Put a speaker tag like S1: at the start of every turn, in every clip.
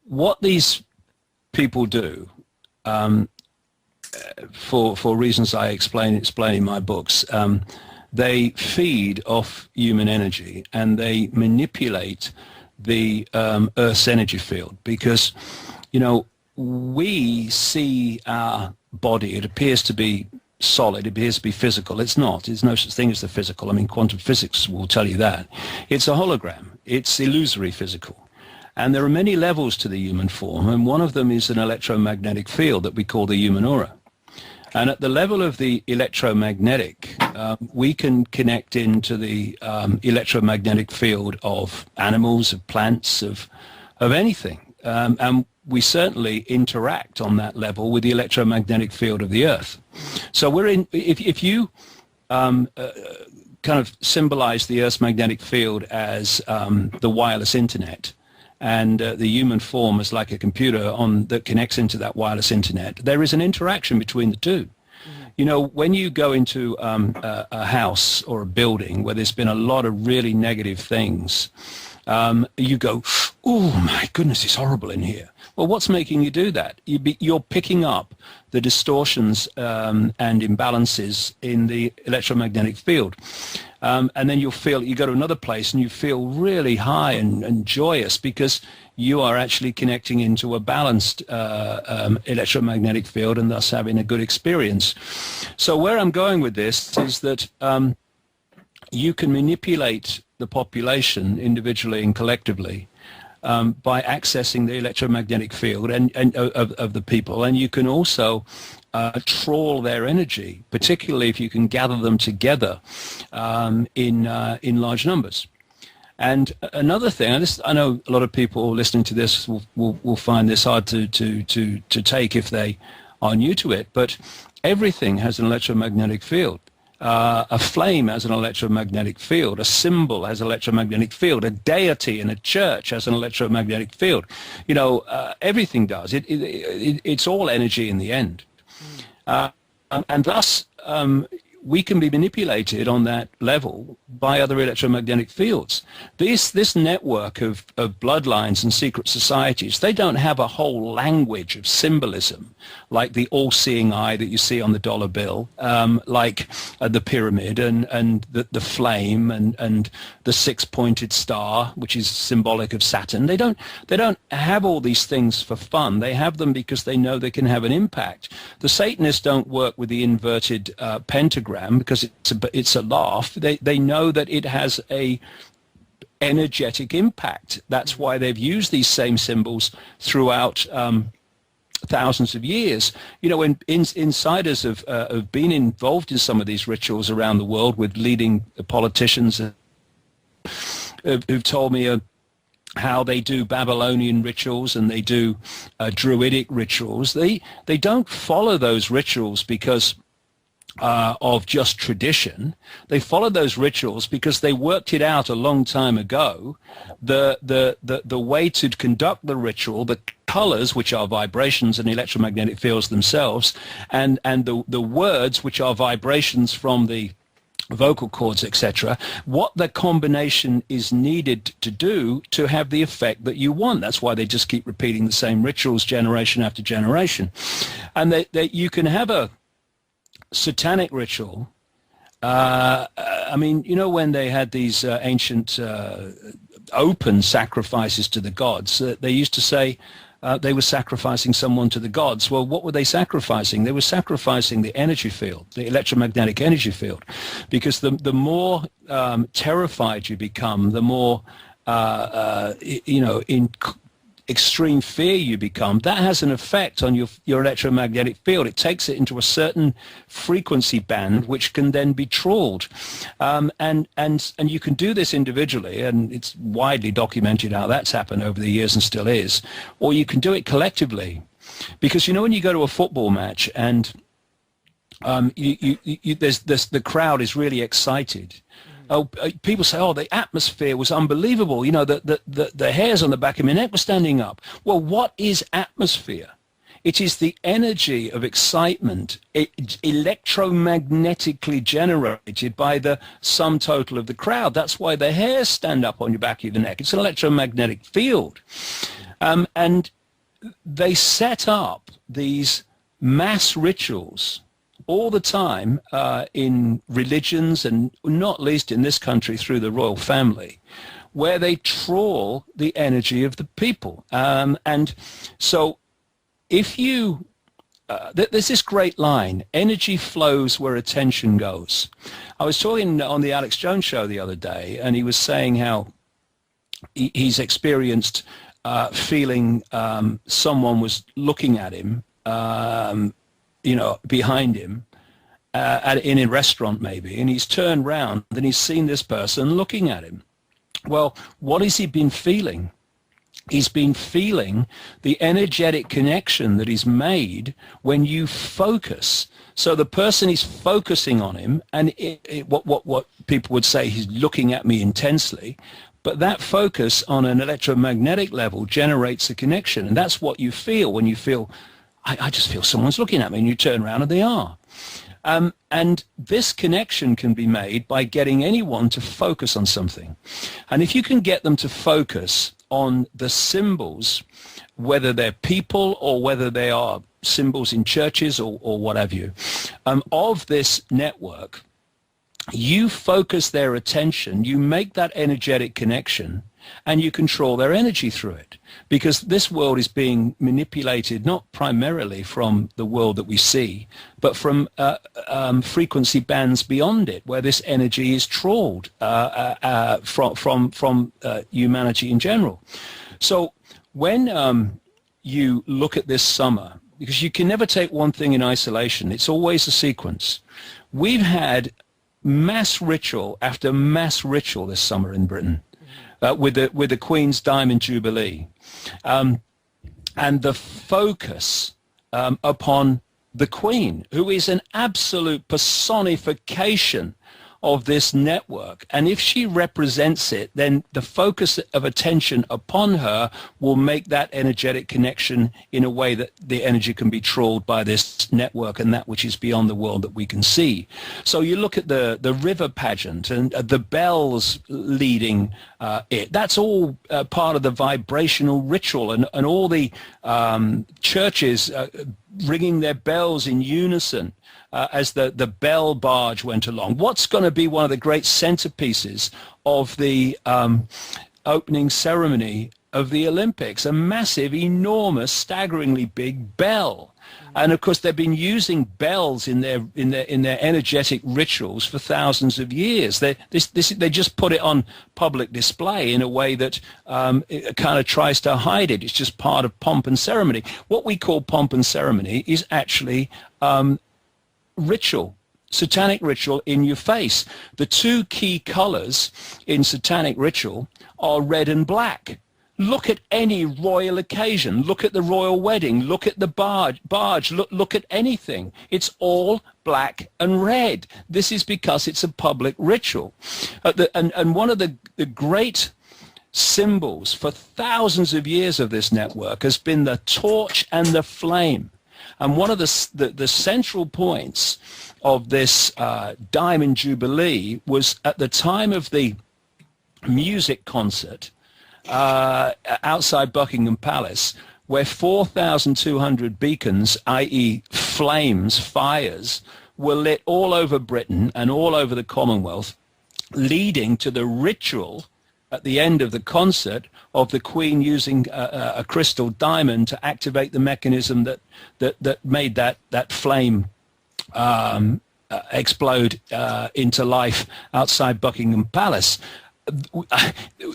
S1: what these people do, for reasons I explain in my books, they feed off human energy and they manipulate the Earth's energy field, because, you know, we see our body, it appears to be solid, it appears to be physical. It's not. There's no such thing as the physical. I mean, quantum physics will tell you that. It's a hologram. It's illusory physical. And there are many levels to the human form, and one of them is an electromagnetic field that we call the human aura. And at the level of the electromagnetic, we can connect into the electromagnetic field of animals, of plants, of anything. And we certainly interact on that level with the electromagnetic field of the Earth. So we're in, if you kind of symbolize the Earth's magnetic field as the wireless internet, and the human form is like a computer that connects into that wireless internet, there is an interaction between the two. You know, when you go into a house or a building where there's been a lot of really negative things, you go, oh my goodness, it's horrible in here. Well, what's making you do that? You're picking up the distortions and imbalances in the electromagnetic field. And then you'll feel, you go to another place and you feel really high and joyous, because you are actually connecting into a balanced electromagnetic field and thus having a good experience. So where I'm going with this is that you can manipulate the population individually and collectively by accessing the electromagnetic field and of the people, and you can also trawl their energy, particularly if you can gather them together in large numbers. And another thing, and this, I know a lot of people listening to this will find this hard to take if they are new to it, but everything has an electromagnetic field. A flame has an electromagnetic field. A symbol has an electromagnetic field. A deity in a church has an electromagnetic field. You know, everything does. It's all energy in the end. And thus, we can be manipulated on that level by other electromagnetic fields. This network of bloodlines and secret societies, they don't have a whole language of symbolism like the all-seeing eye that you see on the dollar bill, like the pyramid and the flame and the six-pointed star, which is symbolic of Saturn. They don't have all these things for fun. They have them because they know they can have an impact. The Satanists don't work with the inverted pentagram because it's a laugh. They know that it has a energetic impact. That's why they've used these same symbols throughout thousands of years. You know, when insiders have been involved in some of these rituals around the world with leading politicians who've told me how they do Babylonian rituals and they do Druidic rituals. They don't follow those rituals because of just tradition. They follow those rituals because they worked it out a long time ago. The way to conduct the ritual, the colors, which are vibrations and electromagnetic fields themselves, and the words, which are vibrations from the vocal cords, etc., what the combination is needed to do to have the effect that you want. That's why they just keep repeating the same rituals generation after generation. And that you can have a satanic ritual. I mean, you know, when they had these ancient open sacrifices to the gods, they used to say they were sacrificing someone to the gods. Well, what were they sacrificing? They were sacrificing the energy field, the electromagnetic energy field, because the more terrified you become, the more you know, in extreme fear you become, that has an effect on your electromagnetic field. It takes it into a certain frequency band which can then be trawled, and you can do this individually, and it's widely documented how that's happened over the years and still is, or you can do it collectively. Because, you know, when you go to a football match and the crowd is really excited, people say, oh, the atmosphere was unbelievable. You know, the hairs on the back of my neck were standing up. Well, what is atmosphere? It is the energy of excitement electromagnetically generated by the sum total of the crowd. That's why the hairs stand up on your back of the neck. It's an electromagnetic field. And they set up these mass rituals all the time in religions, and not least in this country through the royal family, where they trawl the energy of the people. And so if you, there's this great line, energy flows where attention goes. I was talking on the Alex Jones show the other day, and he was saying how he's experienced feeling someone was looking at him, behind him, in a restaurant maybe, and he's turned round and he's seen this person looking at him. Well, what has he been feeling? He's been feeling the energetic connection that is made when you focus. So the person is focusing on him, and what people would say, he's looking at me intensely. But that focus on an electromagnetic level generates a connection, and that's what you feel when you feel, I just feel someone's looking at me, and you turn around and they are. And this connection can be made by getting anyone to focus on something. And if you can get them to focus on the symbols, whether they're people or whether they are symbols in churches or what have you, of this network, you focus their attention, you make that energetic connection, and you control their energy through it. Because this world is being manipulated not primarily from the world that we see, but from frequency bands beyond it, where this energy is trawled from humanity in general. So when you look at this summer, because you can never take one thing in isolation, it's always a sequence. We've had mass ritual after mass ritual this summer in Britain. With the Queen's Diamond Jubilee, and the focus upon the Queen, who is an absolute personification of this network. And if she represents it, then the focus of attention upon her will make that energetic connection in a way that the energy can be trawled by this network and that which is beyond the world that we can see. So you look at the river pageant and the bells leading it. That's all part of the vibrational ritual, and all the churches ringing their bells in unison as the bell barge went along. What's going to be one of the great centerpieces of the opening ceremony of the Olympics? A massive, enormous, staggeringly big bell. And of course, they've been using bells in their energetic rituals for thousands of years. They just put it on public display in a way that it kind of tries to hide it. It's just part of pomp and ceremony. What we call pomp and ceremony is actually ritual, satanic ritual in your face. The two key colors in satanic ritual are red and black. Look at any royal occasion. Look at the royal wedding. Look at the barge. Look at anything. It's all black and red. This is because it's a public ritual. And one of the great symbols for thousands of years of this network has been the torch and the flame. And one of the central points of this Diamond Jubilee was at the time of the music concert outside Buckingham Palace, where 4,200 beacons, i.e. flames, fires, were lit all over Britain and all over the Commonwealth, leading to the ritual at the end of the concert of the Queen using a crystal diamond to activate the mechanism that made that flame explode into life outside Buckingham Palace.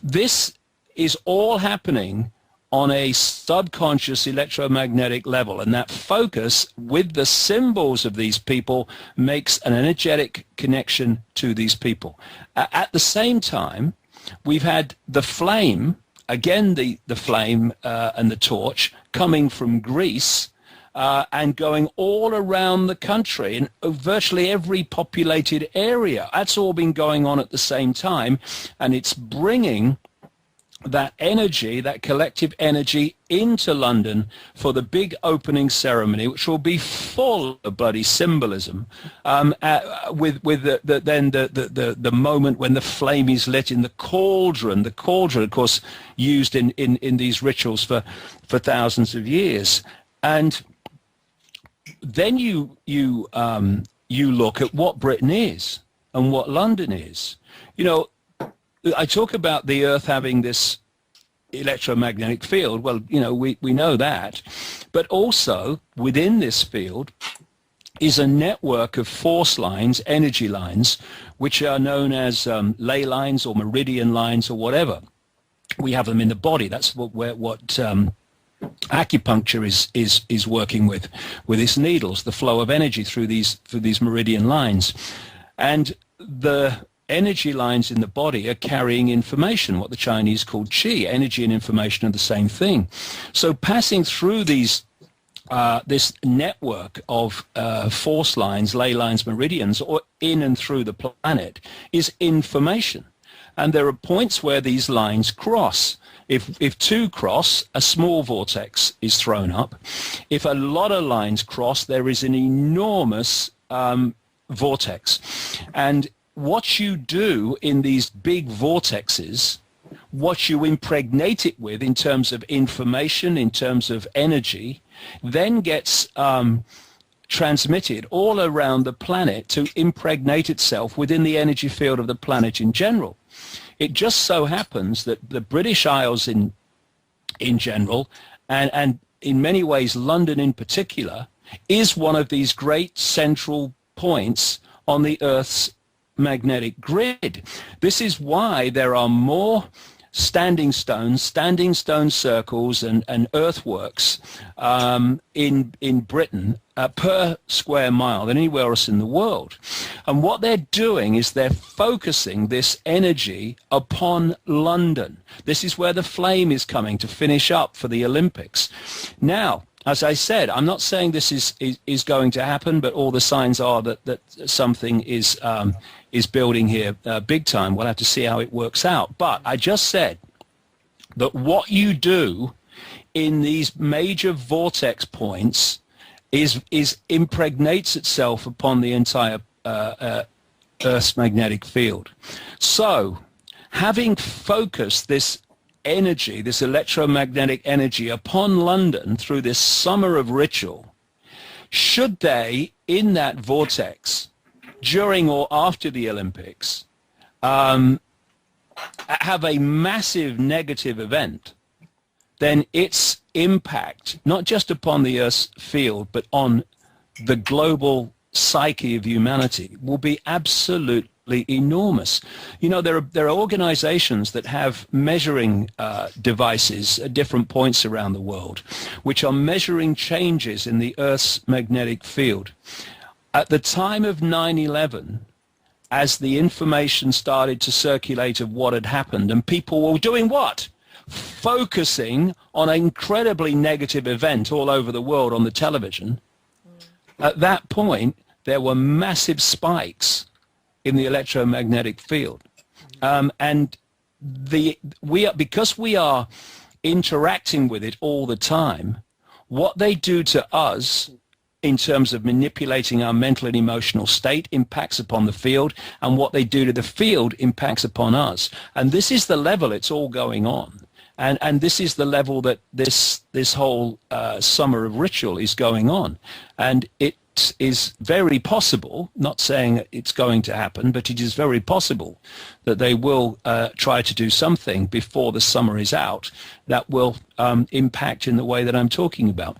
S1: This is all happening on a subconscious electromagnetic level, and that focus with the symbols of these people makes an energetic connection to these people. At the same time, we've had the flame, again the flame and the torch coming from Greece and going all around the country in virtually every populated area. That's all been going on at the same time, and it's bringing that energy, that collective energy, into London for the big opening ceremony, which will be full of bloody symbolism, with the moment when the flame is lit in the cauldron. The cauldron, of course, used in these rituals for thousands of years. And then you look at what Britain is and what London is. You know, I talk about the Earth having this electromagnetic field. Well, you know, we know that. But also within this field is a network of force lines, energy lines, which are known as ley lines or meridian lines or whatever. We have them in the body. That's what acupuncture is working with its needles, the flow of energy through these meridian lines. And the energy lines in the body are carrying information, what the Chinese call qi. Energy and information are the same thing. So passing through these this network of force lines, ley lines, meridians, or in and through the planet, is information. And there are points where these lines cross. If two cross, a small vortex is thrown up. If a lot of lines cross, there is an enormous vortex. And what you do in these big vortexes, what you impregnate it with in terms of information, in terms of energy, then gets transmitted all around the planet to impregnate itself within the energy field of the planet in general. It just so happens that the British Isles in general, and in many ways London in particular, is one of these great central points on the Earth's magnetic grid. This is why there are more standing stone circles and earthworks in Britain per square mile than anywhere else in the world. And what they're doing is they're focusing this energy upon London. This is where the flame is coming to finish up for the Olympics. Now, as I said, I'm not saying this is going to happen, but all the signs are that something is building here big time. We'll have to see how it works out. But I just said that what you do in these major vortex points is impregnates itself upon the entire Earth's magnetic field. So having focused this energy, this electromagnetic energy upon London through this summer of ritual, should they, in that vortex, during or after the Olympics, have a massive negative event, then its impact, not just upon the Earth's field, but on the global psyche of humanity, will be absolutely enormous. You know, there are organizations that have measuring devices at different points around the world, which are measuring changes in the Earth's magnetic field. At the time of 9/11, as the information started to circulate of what had happened, and people were doing what? Focusing on an incredibly negative event all over the world on the television. At that point, there were massive spikes in the electromagnetic field. And because we are interacting with it all the time, what they do to us in terms of manipulating our mental and emotional state impacts upon the field, and what they do to the field impacts upon us. And this is the level it's all going on. And this is the level that this whole summer of ritual is going on. And it is very possible, not saying it's going to happen, but it is very possible that they will try to do something before the summer is out that will impact in the way that I'm talking about.